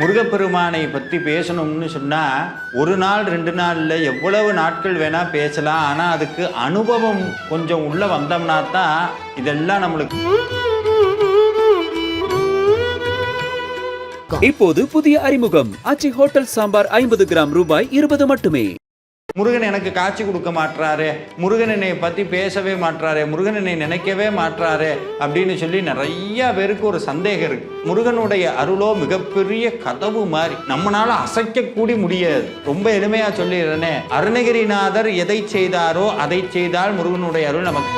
முருகப்பெருமானை பற்றி பேசணும்னு சொன்னால் ஒரு நாள் 2 நாளில் எவ்வளவு நாட்கள் வேணால் பேசலாம். ஆனால் அதுக்கு அனுபவம் கொஞ்சம் உள்ளே வந்தோம்னா தான் இதெல்லாம் நம்மளுக்கு. இப்போது புதிய அறிமுகம் ஆச்சி ஹோட்டல் சாம்பார் 50 கிராம் ரூபாய் 20 மட்டுமே. முருகன் எனக்கு காட்சி கொடுக்க மாட்டாரு, முருகன் என்னை பற்றி பேசவே மாட்டாரு, முருகன் என்னை நினைக்கவே மாட்டாரு அப்படின்னு சொல்லி நிறைய பேருக்கு ஒரு சந்தேகம் இருக்கு. முருகனுடைய அருளோ மிகப்பெரிய கதவு மாதிரி, நம்மளால அசைக்க கூடி முடியாது. ரொம்ப எளிமையா சொல்லிடுறேனே, அருணகிரிநாதர் எதை செய்தாரோ அதை செய்தால் முருகனுடைய அருள் நமக்கு.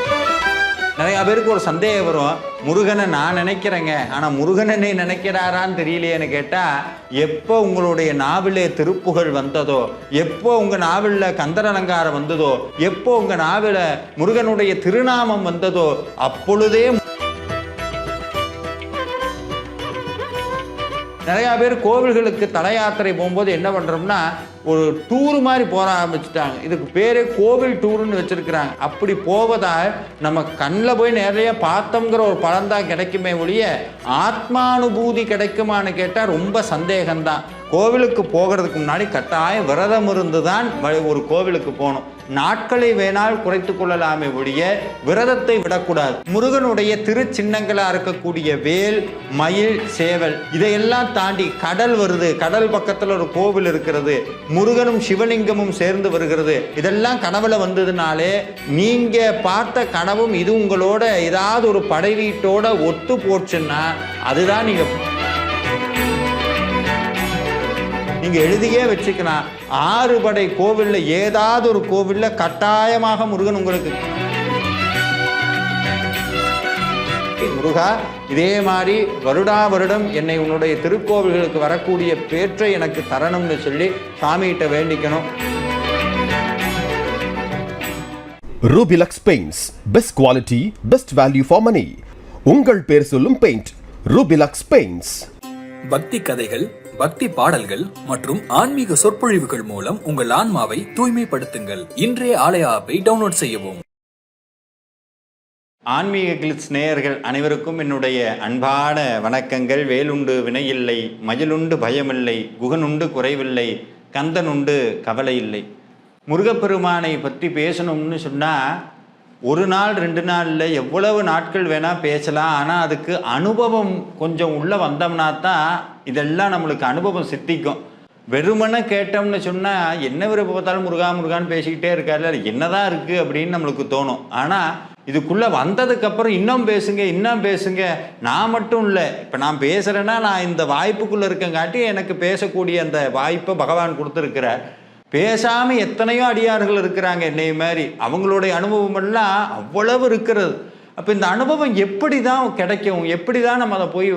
நிறைய பேருக்கு ஒரு சந்தேகம் வரும், முருகனை நான் நினைக்கிறேங்க, ஆனால் முருகன் என்னை நினைக்கிறாரான்னு தெரியலையேன்னு கேட்டால், எப்போ உங்களுடைய நாவிலே திருப்புகழ் வந்ததோ, எப்போ உங்கள் நாவலில் கந்தர் அலங்காரம் வந்ததோ, எப்போ உங்கள் நாவில முருகனுடைய திருநாமம் வந்ததோ அப்பொழுதே. நிறையா பேர் கோவில்களுக்கு தல யாத்திரை போகும்போது என்ன பண்ணுறோம்னா ஒரு டூர் மாதிரி போக ஆரம்பிச்சுட்டாங்க. இதுக்கு பேரே கோவில் டூருன்னு வச்சுருக்கிறாங்க. அப்படி போவதால் நம்ம கண்ணில் போய் நிறைய பார்த்தோங்கிற ஒரு பலன்தான் கிடைக்குமே ஒழிய ஆத்மானுபூதி கிடைக்குமான்னு கேட்டால் ரொம்ப சந்தேகம்தான். கோவிலுக்கு போகிறதுக்கு முன்னாடி கட்டாயம் விரதம் இருந்து தான் ஒரு கோவிலுக்கு போகணும். நாட்களை வேணால் குறைத்து கொள்ளலாமே ஒழிய விரதத்தை விடக்கூடாது. முருகனுடைய திருச்சின்னங்களாக இருக்கக்கூடிய வேல், மயில், சேவல் இதையெல்லாம் தாண்டி கடல் வருது, கடல் பக்கத்தில் ஒரு கோவில் இருக்கிறது, முருகனும் சிவலிங்கமும் சேர்ந்து வருகிறது. இதெல்லாம் கனவுல வந்ததுனாலே நீங்க பார்த்த கனவும் இது உங்களோட ஏதாவது ஒரு படை வீட்டோட ஒத்து போச்சுன்னா அதுதான் நீங்க எழுதியே வச்சுக்கலாம். 6 படை கோவில்ல ஏதாவது ஒரு கோவில்ல கட்டாயமாக முருகன் உங்களுக்கு. முருகா, இதே மாதிரி வருடா வருடம் என்னை உன்னுடைய திருக்கோவில்களுக்கு வரக்கூடிய பேற்றை எனக்கு தரணும்னு சொல்லி சாமிகிட்ட வேண்டிக்கணும். ரூபிலக்ஸ் paints, best quality, best value for money. உங்கள் பேர் சொல்லும் பெயிண்ட் ரூபிலக்ஸ் பெயிண்ட்ஸ். பக்தி கதைகள், பக்தி பாடல்கள் மற்றும் ஆன்மீக சொற்பொழிவுகள் மூலம் உங்கள் ஆன்மாவை தூய்மைப்படுத்துங்கள். இன்றைய ஆலய ஆப்பை டவுன்லோட் செய்யவும். ஆன்மீக கிளிட்ஸ் நேயர்கள் அனைவருக்கும் என்னுடைய அன்பான வணக்கங்கள். வேலுண்டு வினையில்லை, மயிலுண்டு பயமில்லை, குகனுண்டு குறைவில்லை, கந்தனுண்டு கவலை இல்லை. முருகப்பெருமானை பற்றி பேசணும்னு சொன்னால் ஒரு நாள் 2 நாளில் எவ்வளவு நாட்கள் வேணால் பேசலாம். ஆனால் அதுக்கு அனுபவம் கொஞ்சம் உள்ளே வந்தோம்னா தான் இதெல்லாம் நம்மளுக்கு அனுபவம் சித்திக்கும். வெறுமனை கேட்டோம்னு சொன்னால் என்ன விருப்பம் பார்த்தாலும் முருகா முருகான்னு பேசிக்கிட்டே இருக்காரு, என்னதான் இருக்குது அப்படின்னு நம்மளுக்கு தோணும். ஆனால் இதுக்குள்ளே வந்ததுக்கப்புறம் இன்னும் பேசுங்க, இன்னும் பேசுங்க. நான் மட்டும் இல்லை, இப்போ நான் பேசுகிறேன்னா நான் இந்த வாய்ப்புக்குள்ளே இருக்கங்காட்டி எனக்கு பேசக்கூடிய அந்த வாய்ப்பை பகவான் கொடுத்துருக்கிறார். பேசாமல் எத்தனையோ அடியார்கள் இருக்கிறாங்க என்னை மாதிரி, அவங்களுடைய அனுபவம் எல்லாம் அவ்வளவு இருக்கிறது. அப்போ இந்த அனுபவம் எப்படி தான் கிடைக்கும், எப்படி தான் நம்ம அதை போய்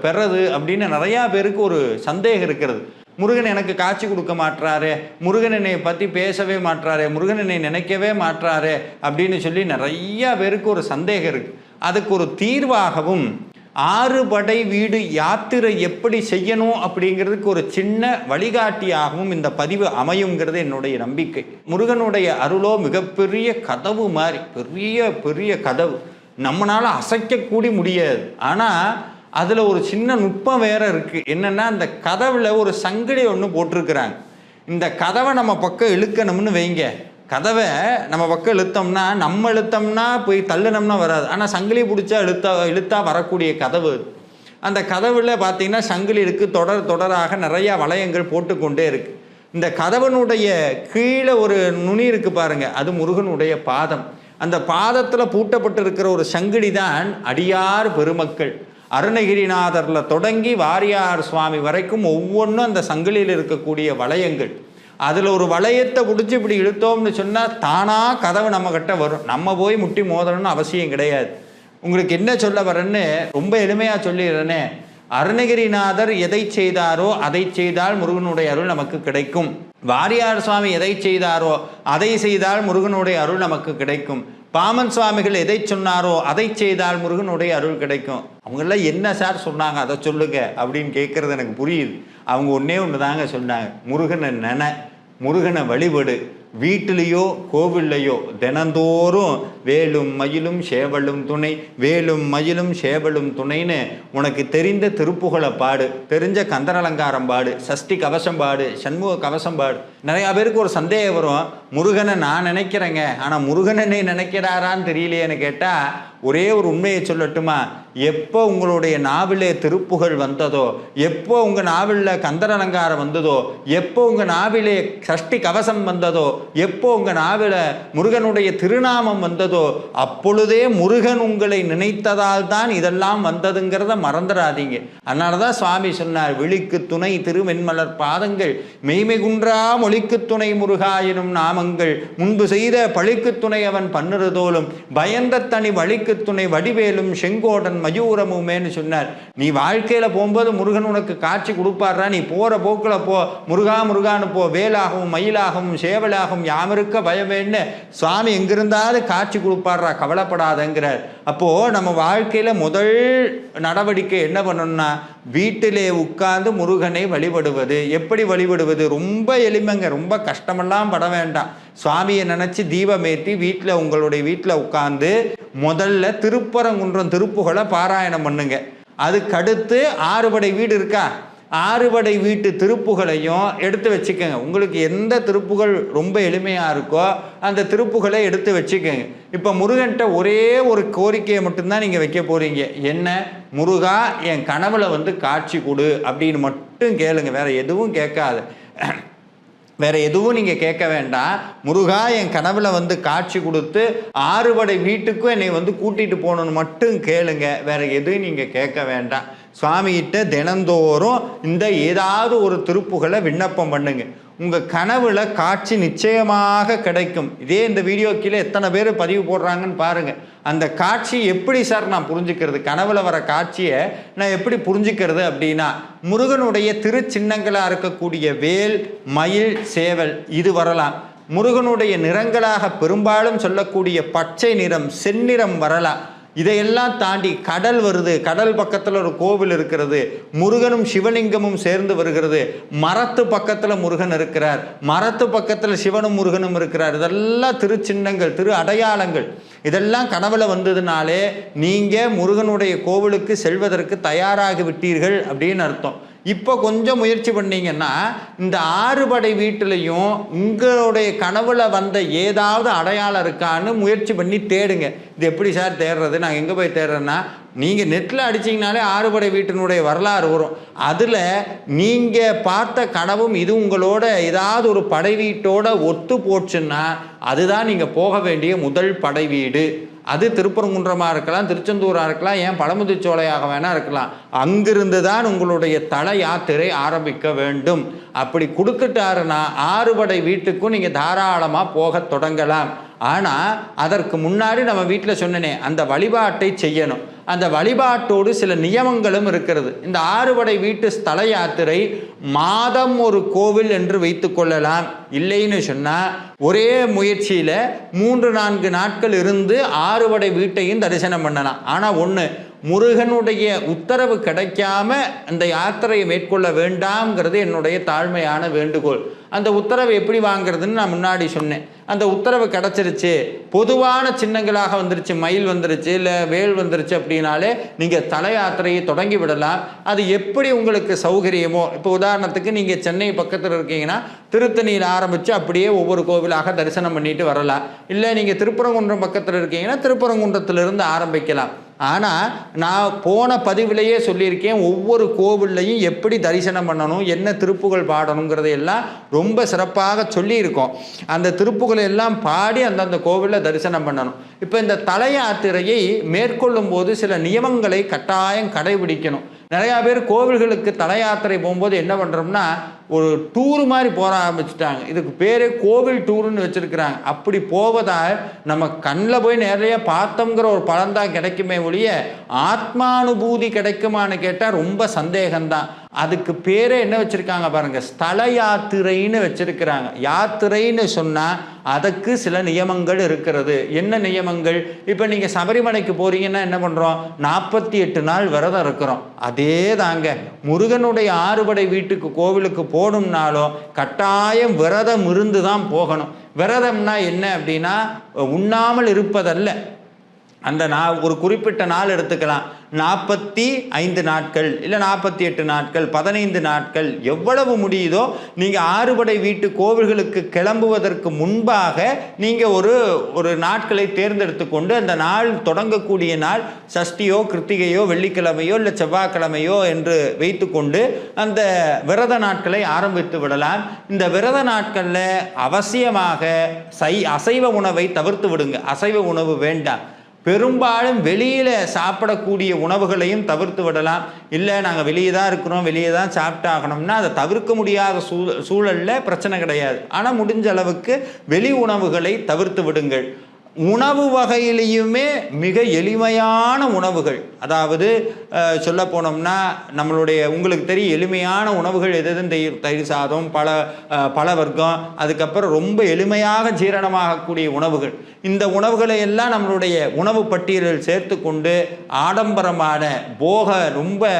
பெறது அப்படின்னு நிறையா பேருக்கு ஒரு சந்தேகம் இருக்கிறது. முருகன் எனக்கு காட்சி கொடுக்க மாட்டாரு, முருகன் என்னை பற்றி பேசவே மாட்டாரு, முருகன் என்னை நினைக்கவே மாட்டாரு அப்படின்னு சொல்லி நிறையா பேருக்கு ஒரு சந்தேகம் இருக்குது. அதுக்கு ஒரு தீர்வாகவும் 6 படை வீடு யாத்திரை எப்படி செய்யணும் அப்படிங்கிறதுக்கு ஒரு சின்ன வழிகாட்டியாகவும் இந்த பதிவு அமையுங்கிறது என்னுடைய நம்பிக்கை. முருகனுடைய அருளோ மிகப்பெரிய கதவு மாதிரி, பெரிய பெரிய கதவு, நம்மளால அசைக்க கூடி முடியாது. ஆனால் அதில் ஒரு சின்ன நுட்பம் வேற இருக்குது. என்னென்னா அந்த கதவில் ஒரு சங்கிலி ஒன்று போட்டிருக்கிறாங்க. இந்த கதவை நம்ம பக்கம் இழுக்கணும்னு வைங்க, கதவை நம்ம பக்கம் இழுத்தோம்னா போய் தள்ளுனோம்னா வராது. ஆனால் சங்கிலி பிடிச்சா இழுத்தா வரக்கூடிய கதவு. அந்த கதவுல பார்த்தீங்கன்னா சங்கிலி இருக்குது, தொடராக நிறையா வளையங்கள் போட்டுக்கொண்டே இருக்குது. இந்த கதவனுடைய கீழே ஒரு நுனி இருக்குது பாருங்கள், அது முருகனுடைய பாதம். அந்த பாதத்தில் பூட்டப்பட்டு இருக்கிற ஒரு சங்கிலி தான் அடியார் பெருமக்கள். அருணகிரிநாதரில் தொடங்கி வாரியார் சுவாமி வரைக்கும் ஒவ்வொன்றும் அந்த சங்கிலியில் இருக்கக்கூடிய வளையங்கள். அதில் ஒரு வளையத்தை பிடிச்சி இப்படி இழுத்தோம்னு சொன்னால் தானாக கதவு நம்மக்கிட்ட வரும். நம்ம போய் முட்டி மோதணும்னு அவசியம் கிடையாது. உங்களுக்கு என்ன சொல்ல வரேன்னு ரொம்ப எளிமையாக சொல்லிடுறேனே, அருணகிரிநாதர் எதை செய்தாரோ அதை செய்தால் முருகனுடைய அருள் நமக்கு கிடைக்கும். வாரியார் சுவாமி எதை செய்தாரோ அதை செய்தால் முருகனுடைய அருள் நமக்கு கிடைக்கும். பாமன் சுவாமிகள் எதை சொன்னாரோ அதை செய்தால் முருகனுடைய அருள் கிடைக்கும். அவங்களாம் என்ன சார் சொன்னாங்க அதை சொல்லுங்க அப்படின்னு கேட்குறது எனக்கு புரியுது. அவங்க ஒன்றே ஒன்று தாங்க சொன்னாங்க, முருகனை முருகனை வழிபடு, வீட்டிலேயோ கோவில்லையோ தினந்தோறும் வேலும் மயிலும் சேவலும் துணை, வேலும் மயிலும் சேவலும் துணைன்னு உனக்கு தெரிந்த திருப்புகழை பாடு, தெரிஞ்ச கந்தரலங்காரம் பாடு, சஷ்டி கவசம் பாடு, சண்முக கவசம் பாடு. நிறையா பேருக்கு ஒரு சந்தேகம் வரும், முருகனை நான் நினைக்கிறேங்க, ஆனால் முருகன் என்னை நினைக்கிறாரான்னு தெரியலையேன்னு கேட்டால் ஒரே ஒரு உண்மையை சொல்லட்டுமா? எப்போ உங்களுடைய நாவிலே திருப்புகழ் வந்ததோ, எப்போ உங்கள் நாவிலில் கந்தரலங்காரம் வந்ததோ, எப்போ உங்கள் நாவிலே சஷ்டி கவசம் வந்ததோ, எப்போ உங்கள் நாவில முருகனுடைய திருநாமம் வந்ததோ, அப்பொழுதே முருகன் உங்களை நினைத்ததால் தான் இதெல்லாம் வந்ததுங்கிறத மறந்துடாதீங்க. அதனால தான் சுவாமி சொன்னார், விழிக்கு துணை திருவெண்மலர் பாதங்கள், மெய்மை குன்றா மொழிக்கு துணை முருகா எனும் நாமங்கள், முன்பு செய்த பழிக்கு துணை அவன் பன்னிருதோலும், பயந்த தனி வழிக்கு துணை வடிவேலும் செங்கோடன் மயூரமுமேன்னு சொன்னார். நீ வாழ்க்கையில போகும்போது முருகன் உனக்கு காட்சி கொடுப்பாரா, நீ போற போக்குல போ, முருகா முருகான்னு போ, வேலாகவும் மயிலாகவும் சேவலாகவும் யாமிருக்க பயமேன்னு சுவாமி எங்கிருந்தாலும் காட்சி கொடுப்பாரா, கவலைப்படாதங்கிறார். அப்போ நம்ம வாழ்க்கையில முதல் நடவடிக்கை என்ன பண்ணணும்னா, வீட்டிலே உட்கார்ந்து முருகனை வழிபடுவது. எப்படி வழிபடுவது? ரொம்ப எளிமைங்க, ரொம்ப கஷ்டமெல்லாம் பட வேண்டாம். சுவாமியை நினச்சி தீபமேற்றி வீட்டில் உங்களுடைய வீட்டில் உட்கார்ந்து முதல்ல திருப்பரங்குன்றம் திருப்புகழை பாராயணம் பண்ணுங்க. அதுக்கடுத்து ஆறுபடை வீடு இருக்கா, ஆறுபடை வீட்டு திருப்புகளையும் எடுத்து வச்சுக்கோங்க. உங்களுக்கு எந்த திருப்புகள் ரொம்ப எளிமையாக இருக்கோ அந்த திருப்புகளை எடுத்து வச்சுக்கோங்க. இப்போ முருகன்கிட்ட ஒரே ஒரு கோரிக்கையை மட்டும்தான் நீங்கள் வைக்க போகிறீங்க. என்ன? முருகா என் கனவுல காட்சி கொடு அப்படின்னு மட்டும் கேளுங்க. வேற எதுவும் கேட்காது, வேற எதுவும் நீங்கள் கேட்க வேண்டாம். முருகா என் கனவுல காட்சி கொடுத்து ஆறுபடை வீட்டுக்கும் என்னை கூட்டிகிட்டு போகணுன்னு மட்டும் கேளுங்க. வேற எதுவும் நீங்கள் கேட்க வேண்டாம். சுவாமிகிட்ட தினந்தோறும் இந்த ஏதாவது ஒரு திருப்புகளை விண்ணப்பம் பண்ணுங்க. உங்கள் கனவுல காட்சி நிச்சயமாக கிடைக்கும். இதே இந்த வீடியோ கீழே எத்தனை பேர் பதிவு போடுறாங்கன்னு பாருங்கள். அந்த காட்சி எப்படி சார் நான் புரிஞ்சுக்கிறது? கனவுல வர காட்சியை நான் எப்படி புரிஞ்சுக்கிறது அப்படின்னா, முருகனுடைய திருச்சின்னங்களாக இருக்கக்கூடிய வேல், மயில், சேவல் இது வரலாம். முருகனுடைய நிறங்களாக பெரும்பாலும் சொல்லக்கூடிய பச்சை நிறம், செந்நிறம் வரலாம். இதையெல்லாம் தாண்டி கடல் வருது, கடல் பக்கத்தில் ஒரு கோவில் இருக்கிறது, முருகனும் சிவலிங்கமும் சேர்ந்து வருகிறது, மரத்து பக்கத்தில் முருகன் இருக்கிறார், மரத்து பக்கத்தில் சிவனும் முருகனும் இருக்கிறார். இதெல்லாம் திருச்சின்னங்கள், திரு அடையாளங்கள். இதெல்லாம் கனவுல வந்ததுனாலே நீங்கள் முருகனுடைய கோவிலுக்கு செல்வதற்கு தயாராகி விட்டீர்கள் அப்படின்னு அர்த்தம். இப்போ கொஞ்சம் முயற்சி பண்ணீங்கன்னா இந்த ஆறுபடை வீட்டிலையும் உங்களுடைய கனவுல வந்த ஏதாவது அடையாளம் இருக்கான்னு முயற்சி பண்ணி தேடுங்க. இது எப்படி சார் தேடுறது? நாங்கள் எங்கே போய் தேடுறேன்னா, நீங்கள் நெட்டில் அடிச்சிங்கனாலே ஆறுபடை வீட்டினுடைய வரலாறு வரும். அதில் நீங்கள் பார்த்த கனவும் இது உங்களோட ஏதாவது ஒரு படை வீட்டோட ஒத்து போச்சுன்னா அதுதான் நீங்கள் போக வேண்டிய முதல் படை வீடு. அது திருப்பரங்குன்றமாக இருக்கலாம், திருச்செந்தூராக இருக்கலாம், ஏன் பழமுதிர்ச்சோலையாக வேணா இருக்கலாம். அங்கிருந்து தான் உங்களுடைய தல யாத்திரை ஆரம்பிக்க வேண்டும். அப்படி கொடுத்துட்டாருன்னா ஆறுபடை வீட்டுக்கும் நீங்கள் தாராளமாக போக தொடங்கலாம். ஆனால் அதற்கு முன்னாடி நம்ம வீட்டில் சொன்னனே அந்த வழிபாட்டை செய்யணும். அந்த வழிபாட்டோடு சில நியமங்களும் இருக்கிறது. இந்த ஆறுபடை வீட்டு ஸ்தல யாத்திரை மாதம் ஒரு கோவில் என்று வைத்து கொள்ளலாம். இல்லைன்னு சொன்னால் ஒரே முயற்சியில் 3-4 நாட்கள் இருந்து ஆறுபடை வீட்டையும் தரிசனம் பண்ணலாம். ஆனால் ஒன்று, முருகனுடைய உத்தரவு கிடைக்காம அந்த யாத்திரையை மேற்கொள்ள வேண்டாம்ங்கிறது என்னுடைய தாழ்மையான வேண்டுகோள். அந்த உத்தரவு எப்படி வாங்கிறதுன்னு நான் முன்னாடி சொன்னேன். அந்த உத்தரவு கிடச்சிருச்சு, பொதுவான சின்னங்களாக வந்துருச்சு, மயில் வந்துருச்சு, இல்லை வேல் வந்துருச்சு அப்படின்னாலே நீங்கள் தல யாத்திரையை தொடங்கி விடலாம். அது எப்படி உங்களுக்கு சௌகரியமோ. இப்போ உதாரணத்துக்கு நீங்கள் சென்னை பக்கத்தில் இருக்கீங்கன்னா திருத்தணியில் ஆரம்பித்து அப்படியே ஒவ்வொரு கோவிலாக தரிசனம் பண்ணிட்டு வரலாம். இல்லை நீங்கள் திருப்பரங்குன்றம் பக்கத்தில் இருக்கீங்கன்னா திருப்பரங்குன்றத்திலிருந்து ஆரம்பிக்கலாம். ஆனால் நான் போன பதிவிலேயே சொல்லியிருக்கேன், ஒவ்வொரு கோவில்லையும் எப்படி தரிசனம் பண்ணணும், என்ன திருப்புகள் பாடணுங்கிறதையெல்லாம் ரொம்ப சிறப்பாக சொல்லியிருக்கோம். அந்த திருப்புகளை எல்லாம் பாடி அந்தந்த கோவிலில் தரிசனம் பண்ணணும். இப்போ இந்த தல யாத்திரையை மேற்கொள்ளும் போது சில நியமங்களை கட்டாயம் கடைபிடிக்கணும். நிறையா பேர் கோவில்களுக்கு தல யாத்திரை போகும்போது என்ன பண்ணுறோம்னா ஒரு டூர் மாதிரி போக ஆரம்பிச்சுட்டாங்க. இதுக்கு பேரே கோவில் டூருன்னு வச்சுருக்கிறாங்க. அப்படி போவதால் நம்ம கண்ணில் போய் நிறைய பார்த்தோங்கிற ஒரு பலன்தான் கிடைக்குமே ஒழிய ஆத்மானுபூதி கிடைக்குமான்னு கேட்டால் ரொம்ப சந்தேகம்தான். அதுக்கு பேரே என்ன வச்சுருக்காங்க பாருங்கள், ஸ்தல யாத்திரைன்னு வச்சுருக்கிறாங்க. யாத்திரைன்னு சொன்னால் அதுக்கு சில நியமங்கள் இருக்கிறது. என்ன நியமங்கள்? இப்போ நீங்கள் சபரிமலைக்கு போகிறீங்கன்னா என்ன பண்ணுறோம், 48 நாள் விரதம் இருக்கிறோம். அதே தாங்க முருகனுடைய ஆறுபடை வீட்டுக்கு கோவிலுக்கு போகணும்னாலும் கட்டாயம் விரதம் இருந்து தான் போகணும். விரதம்னா என்ன அப்படின்னா உண்ணாமல் இருப்பதல்ல. அந்த ஒரு குறிப்பிட்ட நாள் எடுத்துக்கலாம், 45 நாட்கள் இல்லை 48 நாட்கள் 15 நாட்கள் எவ்வளவு முடியுதோ நீங்கள் ஆறுபடை வீட்டு கோவில்களுக்கு கிளம்புவதற்கு முன்பாக நீங்கள் ஒரு நாட்களை தேர்ந்தெடுத்து கொண்டு அந்த நாள் தொடங்கக்கூடிய நாள் சஷ்டியோ கிருத்திகையோ வெள்ளிக்கிழமையோ இல்லை செவ்வாய்க்கிழமையோ என்று வைத்து கொண்டு அந்த விரத நாட்களை ஆரம்பித்து விடலாம். இந்த விரத நாட்களில் அவசியமாக அசைவ உணவை தவிர்த்து விடுங்க. அசைவ உணவு வேண்டாம். பெரும்பாலும் வெளியில் சாப்பிடக்கூடிய உணவுகளையும் தவிர்த்து விடலாம். இல்லை நாங்கள் வெளியே தான் இருக்கிறோம், வெளியே தான் சாப்பிட்டாகணும்னா அதை தவிர்க்க முடியாத சூழலில் பிரச்சனை கிடையாது. ஆனால் முடிஞ்ச அளவுக்கு வெளி உணவுகளை தவிர்த்து விடுங்கள். உணவு வகையிலையுமே மிக எளிமையான உணவுகள், அதாவது சொல்ல போனோம்னா நம்மளுடைய உங்களுக்கு தெரியும் எளிமையான உணவுகள் எதுவும் தயிர் சாதம், பல வர்க்கம், அதுக்கப்புறம் ரொம்ப எளிமையாக ஜீரணமாகக்கூடிய உணவுகள். இந்த உணவுகளை எல்லாம் நம்மளுடைய உணவு பட்டியலில் சேர்த்து கொண்டு ஆடம்பரமான ரொம்ப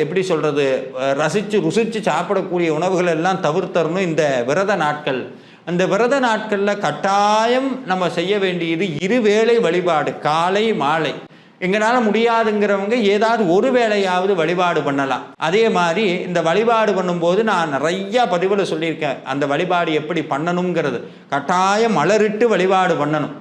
எப்படி சொல்கிறது ருசித்து சாப்பிடக்கூடிய உணவுகள் எல்லாம் தவிர்த்தரணும் இந்த விரத நாட்கள். அந்த விரத நாட்களில் கட்டாயம் நம்ம செய்ய வேண்டியது இருவேளை வழிபாடு, காலை மாலை. எங்களால் முடியாதுங்கிறவங்க ஏதாவது ஒரு வேளையாவது வழிபாடு பண்ணலாம். அதே மாதிரி இந்த வழிபாடு பண்ணும்போது நான் நிறையா பதிவில் சொல்லியிருக்கேன், அந்த வழிபாடு எப்படி பண்ணணுங்கிறது. கட்டாயம் மலரிட்டு வழிபாடு பண்ணணும்.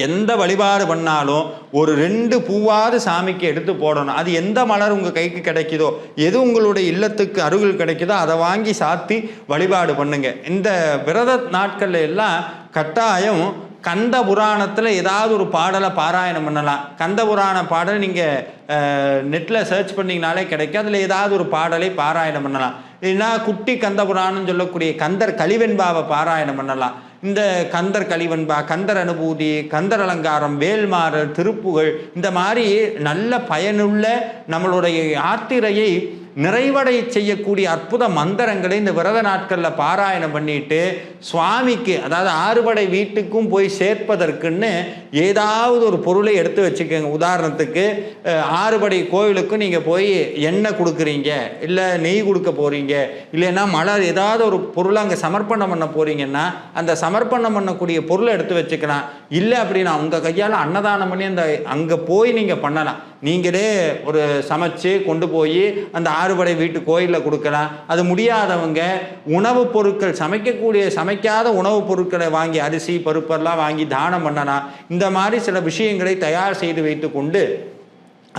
எந்த வழிபாடு பண்ணாலும் ஒரு 2 பூவாவது சாமிக்கு எடுத்து போடணும். அது எந்த மலர் உங்கள் கைக்கு கிடைக்குதோ, எது உங்களுடைய இல்லத்துக்கு அருகில் கிடைக்குதோ அதை வாங்கி சாத்தி வழிபாடு பண்ணுங்க. இந்த விரத நாட்கள்ல எல்லாம் கட்டாயம் கந்த புராணத்தில் ஏதாவது ஒரு பாடலை பாராயணம் பண்ணலாம். கந்த புராண பாடல் நீங்கள் நெட்டில் சர்ச் பண்ணிங்கனாலே கிடைக்கும். அதில் ஏதாவது ஒரு பாடலை பாராயணம் பண்ணலாம். இல்லைன்னா குட்டி கந்த புராணம்னு சொல்லக்கூடிய கந்தர் கலிவெண்பாவை பாராயணம் பண்ணலாம். இந்த கந்தர் கலிவெண்பா, கந்தர் அனுபூதி, கந்தர் அலங்காரம், வேல்மாறல், திருப்புகழ், இந்த மாதிரி நல்ல பயனுள்ள நம்மளுடைய யாத்திரையை நிறைவடை செய்யக்கூடிய அற்புத மந்திரங்களை இந்த விரத நாட்களில் பாராயணம் பண்ணிட்டு சுவாமிக்கு, அதாவது ஆறுபடை வீட்டுக்கும் போய் சேர்ப்பதற்குன்னு ஏதாவது ஒரு பொருளை எடுத்து வச்சுக்கோங்க. உதாரணத்துக்கு ஆறுபடை கோவிலுக்கும் நீங்கள் போய் எண்ணெய் கொடுக்குறீங்க, இல்லை நெய் கொடுக்க போகிறீங்க, இல்லைன்னா மலர் ஏதாவது ஒரு பொருளை அங்கே சமர்ப்பணம் பண்ண போகிறீங்கன்னா அந்த சமர்ப்பணம் பண்ணக்கூடிய பொருளை எடுத்து வச்சுக்கலாம். இல்லை அப்படின்னா உங்கள் கையால் அன்னதானம் பண்ணி அந்த அங்கே போய் நீங்கள் பண்ணலாம். நீங்களே ஒரு சமைச்சு கொண்டு போய் அந்த ஆறுபடை வீட்டு கோயிலில் கொடுக்கலாம். அது முடியாதவங்க உணவுப் பொருட்கள் சமைக்காத உணவுப் பொருட்களை வாங்கி அரிசி பருப்பெல்லாம் வாங்கி தானம் பண்ணலாம். இந்த மாதிரி சில விஷயங்களை தயார் செய்து வைத்து கொண்டு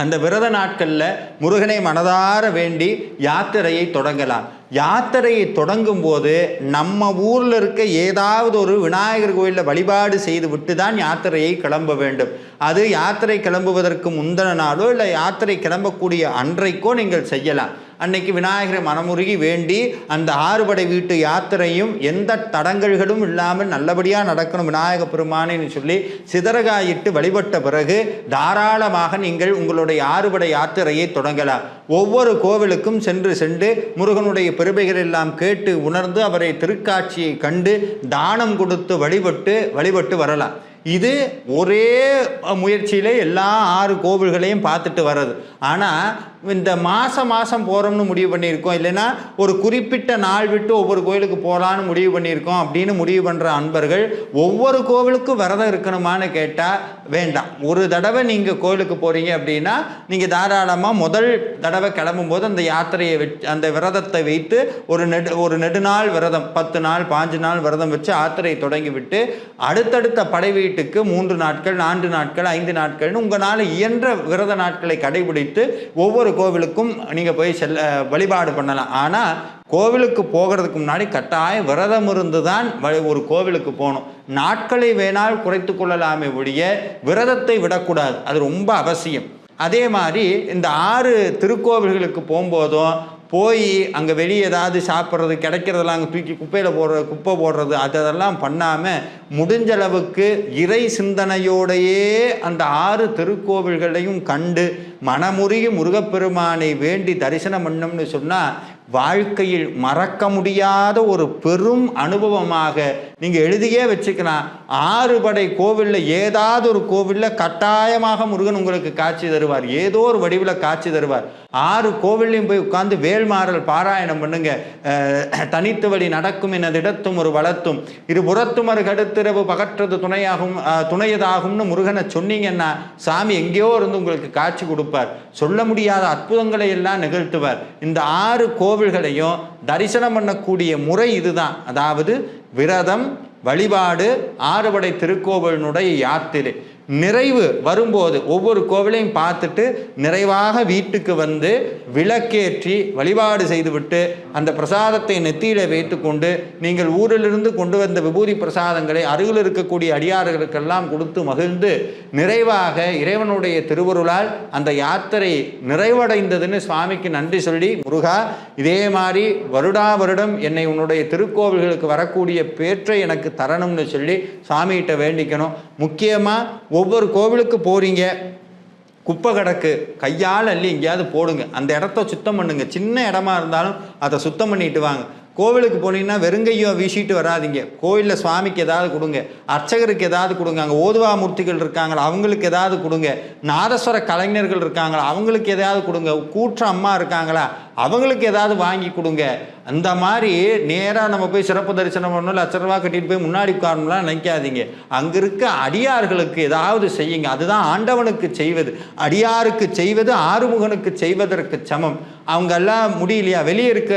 அந்த விரத நாட்களில் முருகனை மனதார வேண்டி யாத்திரையை தொடங்கலாம். யாத்திரையை தொடங்கும் போது நம்ம ஊரில் இருக்க ஏதாவது ஒரு விநாயகர் கோயிலில் வழிபாடு செய்து விட்டு தான் யாத்திரையை கிளம்ப வேண்டும். அது யாத்திரை கிளம்புவதற்கு முந்தின நாளோ இல்லை யாத்திரை கிளம்பக்கூடிய அன்றைக்கோ நீங்கள் செய்யலாம். அன்னைக்கு விநாயகரை மனமுருகி வேண்டி அந்த ஆறுபடை வீட்டு யாத்திரையும் எந்த தடங்கல்களும் இல்லாமல் நல்லபடியாக நடக்கணும் விநாயக பெருமானேன்னு சொல்லி சிதறகாயிட்டு வழிபட்ட பிறகு தாராளமாக நீங்கள் உங்களுடைய ஆறுபடை யாத்திரையை தொடங்கலாம். ஒவ்வொரு கோவிலுக்கும் சென்று முருகனுடைய பெருமைகள் எல்லாம் கேட்டு உணர்ந்து அவரை திருக்காட்சியை கண்டு தானம் கொடுத்து வழிபட்டு வரலாம். இது ஒரே முயற்சியிலே எல்லா 6 கோவில்களையும் பார்த்துட்டு வர்றது. ஆனால் இந்த மாதம் போகிறோம்னு முடிவு பண்ணியிருக்கோம், இல்லைன்னா ஒரு குறிப்பிட்ட நாள் விட்டு ஒவ்வொரு கோயிலுக்கு போகலான்னு முடிவு பண்ணியிருக்கோம் அப்படின்னு முடிவு பண்ணுற அன்பர்கள் ஒவ்வொரு கோவிலுக்கும் விரதம் இருக்கணுமான்னு கேட்டால் வேண்டாம். ஒரு தடவை நீங்கள் கோவிலுக்கு போகிறீங்க அப்படின்னா நீங்கள் தாராளமாக முதல் தடவை கிளம்பும்போது அந்த யாத்திரையை அந்த விரதத்தை வைத்து ஒரு நெடுநாள் விரதம் 10 நாள் 5 நாள் விரதம் வச்சு யாத்திரையை தொடங்கி விட்டு அடுத்தடுத்த படை வீட்டுக்கு 3 நாட்கள் 4 நாட்கள் 5 நாட்கள்னு உங்களால் இயன்ற விரத நாட்களை கடைபிடித்து ஒவ்வொரு கோவிலுக்கும் நீங்கள் போய் வழிபாடு பண்ணலாம். ஆனால் கோவிலுக்கு போகிறதுக்கு முன்னாடி கட்டாயம் விரதம் இருந்து தான் ஒரு கோவிலுக்கு போகணும். நாட்களை வேணால் குறைத்து கொள்ளலாமே ஒழிய விரதத்தை விடக்கூடாது, அது ரொம்ப அவசியம். அதே மாதிரி இந்த 6 திருக்கோவில்களுக்கு போகும்போதும் போய் அங்கே வெளியே ஏதாவது சாப்பிட்றது கிடைக்கிறதெல்லாம் அங்கே தூக்கி குப்பை போடுறது அதெல்லாம் பண்ணாமல் முடிஞ்சளவுக்கு இறை சிந்தனையோடையே அந்த 6 திருக்கோவில்களையும் கண்டு மனமுருகி முருகப்பெருமானை வேண்டி தரிசனம் பண்ணோம்னு சொன்னால் வாழ்க்கையில் மறக்க முடியாத ஒரு பெரும் அனுபவமாக நீங்கள் எழுதியே வச்சுக்கலாம். 6 படை கோவிலில் ஏதாவது ஒரு கோவிலில் கட்டாயமாக முருகன் உங்களுக்கு காட்சி தருவார், ஏதோ ஒரு வடிவில் காட்சி தருவார். 6 கோவில்லையும் போய் உட்கார்ந்து வேல்மாறல் பாராயணம் பண்ணுங்க. தனித்து வழி நடக்கும் எனதிடத்தும் ஒரு வளத்தும் இரு புறத்துமர் கடுத்திரவு பகற்றது துணையதாகும்னு முருகனை சொன்னீங்கன்னா சாமி எங்கேயோ இருந்து உங்களுக்கு காட்சி கொடுப்பார். சொல்ல முடியாத அற்புதங்களை எல்லாம் நிகழ்த்துவார். இந்த 6 கோவில்களையும் தரிசனம் பண்ணக்கூடிய முறை இதுதான். அதாவது விரதம், வழிபாடு, 6 படை திருக்கோவிலினுடைய யாத்திரை. நிறைவு வரும்போது ஒவ்வொரு கோவிலையும் பார்த்துட்டு நிறைவாக வீட்டுக்கு வந்து விளக்கேற்றி வழிபாடு செய்துவிட்டு அந்த பிரசாதத்தை நெத்தியில வைத்துக்கொண்டு நீங்கள் ஊரிலிருந்து கொண்டு வந்த விபூதி பிரசாதங்களை அருகில் இருக்கக்கூடிய அடியார்களுக்கெல்லாம் கொடுத்து மகிழ்ந்து நிறைவாக இறைவனுடைய திருவருளால் அந்த யாத்திரை நிறைவடைந்ததுன்னு சுவாமிக்கு நன்றி சொல்லி, முருகா இதே மாதிரி வருடா வருடம் என்னை உன்னுடைய திருக்கோவில்களுக்கு வரக்கூடிய பேற்றை எனக்கு தரணும்னு சொல்லி சுவாமிகிட்ட வேண்டிக்கணும். முக்கியமாக ஒவ்வொரு கோவிலுக்கு போறீங்க, குப்பை கிடக்கு, கையால் அள்ளி எங்கேயாவது போடுங்க, அந்த இடத்த சுத்தம் பண்ணுங்க. சின்ன இடமா இருந்தாலும் அதை சுத்தம் பண்ணிட்டு வாங்க. கோவிலுக்கு போனீங்கன்னா வெறுங்கையோ வீசிட்டு வராதிங்க. கோயிலில் சுவாமிக்கு ஏதாவது கொடுங்க, அர்ச்சகருக்கு ஏதாவது கொடுங்க, அங்கே ஓதுவா மூர்த்திகள் இருக்காங்களா அவங்களுக்கு ஏதாவது கொடுங்க, நாதஸ்வர கலைஞர்கள் இருக்காங்களா அவங்களுக்கு ஏதாவது கொடுங்க, கூற்ற அம்மா இருக்காங்களா அவங்களுக்கு ஏதாவது வாங்கி கொடுங்க. அந்த மாதிரி நேராக நம்ம போய் சிறப்பு தரிசனம் பண்ணணும், லட்ச ரூபா கட்டிட்டு போய் முன்னாடி உட்காரணும்லாம் நினைக்காதீங்க. அங்கே இருக்க அடியார்களுக்கு ஏதாவது செய்யுங்க. அதுதான் ஆண்டவனுக்கு செய்வது. அடியாருக்கு செய்வது ஆறுமுகனுக்கு செய்வதற்கு சமம். அவங்க எல்லாம் முடியலையா, வெளியே இருக்க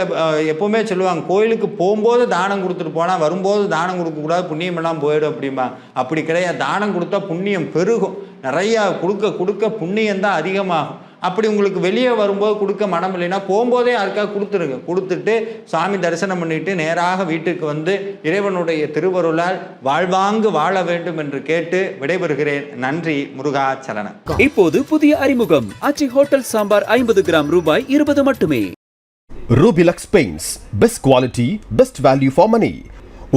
எப்போவுமே சொல்லுவாங்க கோயிலுக்கு போகும்போது தானம் கொடுத்துட்டு போனால் வரும்போது தானம் கொடுக்கக்கூடாது, புண்ணியமெல்லாம் போயிடும் அப்படிம்பா. அப்படி கிடையாது. தானம் கொடுத்தா புண்ணியம் பெருகும். நிறையா கொடுக்க கொடுக்க புண்ணியம்தான் அதிகமாகும். அப்படி உங்களுக்கு வெளியே வரும்போது கொடுக்க மனம் இல்லைன்னா போகும்போதே யாருக்காக கொடுத்துருங்க. கொடுத்துட்டு சாமி தரிசனம் பண்ணிட்டு நேராக வீட்டுக்கு வந்து இறைவனுடைய திருவருளால் வாழ்வாங்கு வாழ வேண்டும் என்று கேட்டு விடைபெறுகிறேன். நன்றி. முருகாச்சரணம். இப்போது புதிய அறிமுகம் ஆச்சி ஹோட்டல் சாம்பார் 50 கிராம் ரூபாய் 20 மட்டுமே. ரூபிலக்ஸ் paints, best quality, best value for money.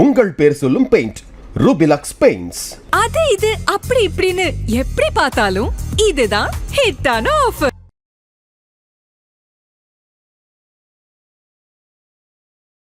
உங்கள் பேர் சொல்லும் பெயிண்ட் ரூபிலக்ஸ் பெயிண்ட்ஸ். அது இது அப்படி இப்படின்னு எப்படி பார்த்தாலும் இதுதான் ஹிட்டான ஆஃபர்.